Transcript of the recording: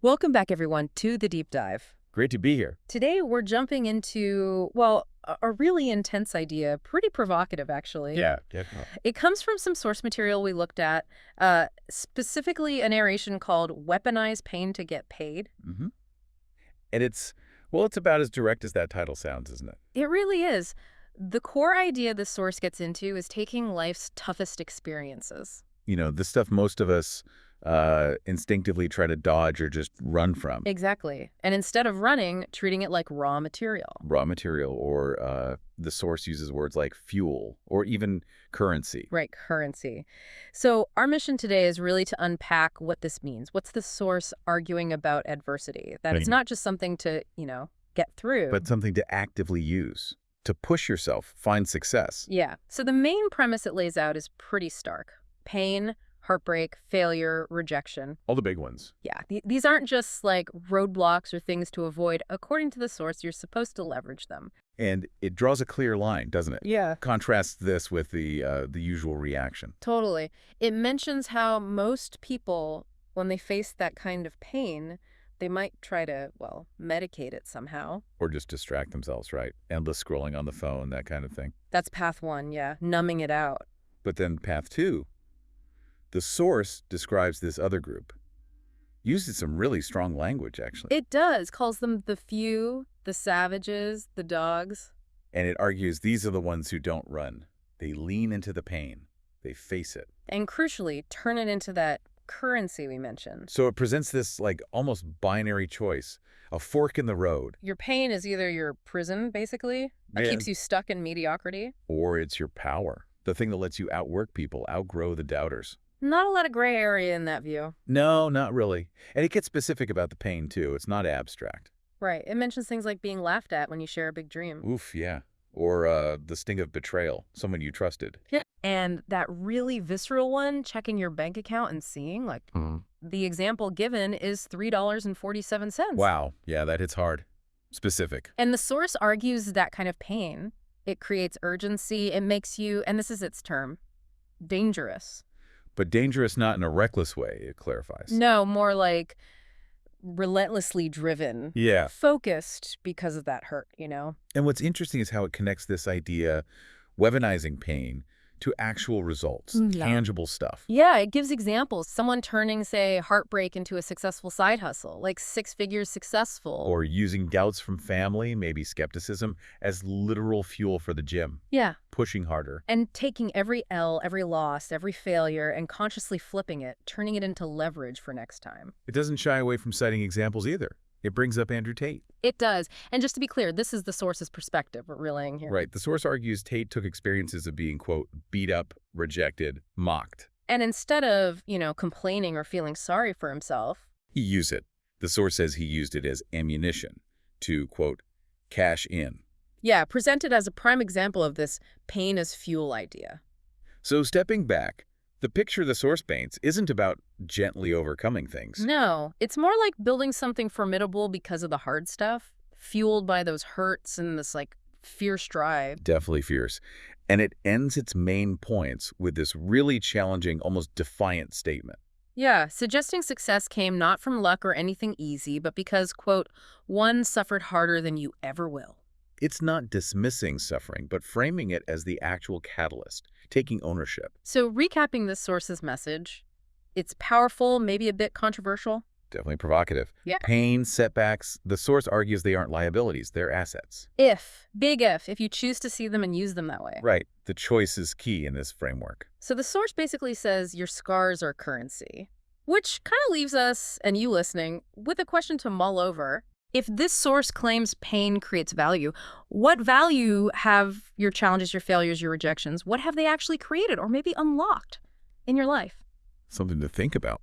Welcome back, everyone, to the deep dive. Great to be here. Today, we're jumping into, well, a really intense idea, pretty provocative, actually. Yeah, definitely. It comes from some source material we looked at, specifically a narration called Weaponize Pain to Get Paid. Mm-hmm. And it's about as direct as that title sounds, isn't it? It really is. The core idea this source gets into is taking life's toughest experiences. You know, the stuff most of us instinctively try to dodge or just run from. Exactly. And instead of running, treating it like raw material. Raw material, or the source uses words like fuel or even currency. Right, currency. So our mission today is really to unpack what this means. What's the source arguing about adversity? That it's not just something to, get through. But something to actively use, to push yourself, find success. Yeah. So the main premise it lays out is pretty stark. Pain, heartbreak, failure, rejection. All the big ones. Yeah, these aren't just like roadblocks or things to avoid. According to the source, you're supposed to leverage them. And it draws a clear line, doesn't it? Yeah. Contrasts this with the usual reaction. Totally. It mentions how most people, when they face that kind of pain, they might try to, medicate it somehow. Or just distract themselves, right? Endless scrolling on the phone, that kind of thing. That's path one, yeah, numbing it out. But then path two, the source describes this other group. Uses some really strong language, actually. It does. Calls them the few, the savages, the dogs. And it argues these are the ones who don't run. They lean into the pain. They face it. And crucially, turn it into that currency we mentioned. So it presents this like almost binary choice, a fork in the road. Your pain is either your prison, basically, that keeps you stuck in mediocrity. Or it's your power, the thing that lets you outwork people, outgrow the doubters. Not a lot of gray area in that view. No, not really. And it gets specific about the pain, too. It's not abstract. Right. It mentions things like being laughed at when you share a big dream. Oof, yeah. Or the sting of betrayal, someone you trusted. Yeah. And that really visceral one, checking your bank account and seeing, the example given is $3.47. Wow. Yeah, that hits hard. Specific. And the source argues that kind of pain, it creates urgency, it makes you, and this is its term, dangerous. But dangerous not in a reckless way, it clarifies. No, more like relentlessly driven. Yeah. Focused because of that hurt, And what's interesting is how it connects this idea, weaponizing pain, to actual results, tangible stuff. Yeah, it gives examples. Someone turning, say, heartbreak into a successful side hustle, like 6 figures successful. Or using doubts from family, maybe skepticism, as literal fuel for the gym. Yeah. Pushing harder. And taking every L, every loss, every failure, and consciously flipping it, turning it into leverage for next time. It doesn't shy away from citing examples either. It brings up Andrew Tate. It does. And just to be clear, this is the source's perspective we're relaying here. Right. The source argues Tate took experiences of being, quote, beat up, rejected, mocked. And instead of, complaining or feeling sorry for himself, he used it. The source says he used it as ammunition to, quote, cash in. Yeah, presented as a prime example of this pain as fuel idea. So stepping back, the picture the source paints isn't about gently overcoming things. No, it's more like building something formidable because of the hard stuff, fueled by those hurts and this, fierce drive. Definitely fierce. And it ends its main points with this really challenging, almost defiant statement. Yeah, suggesting success came not from luck or anything easy, but because, quote, one suffered harder than you ever will. It's not dismissing suffering, but framing it as the actual catalyst, taking ownership. So recapping this source's message, it's powerful, maybe a bit controversial. Definitely provocative. Yeah. Pain, setbacks, the source argues they aren't liabilities, they're assets. Big if you choose to see them and use them that way. Right. The choice is key in this framework. So the source basically says your scars are currency, which kind of leaves us, and you listening, with a question to mull over. If this source claims pain creates value, what value have your challenges, your failures, your rejections, what have they actually created or maybe unlocked in your life? Something to think about.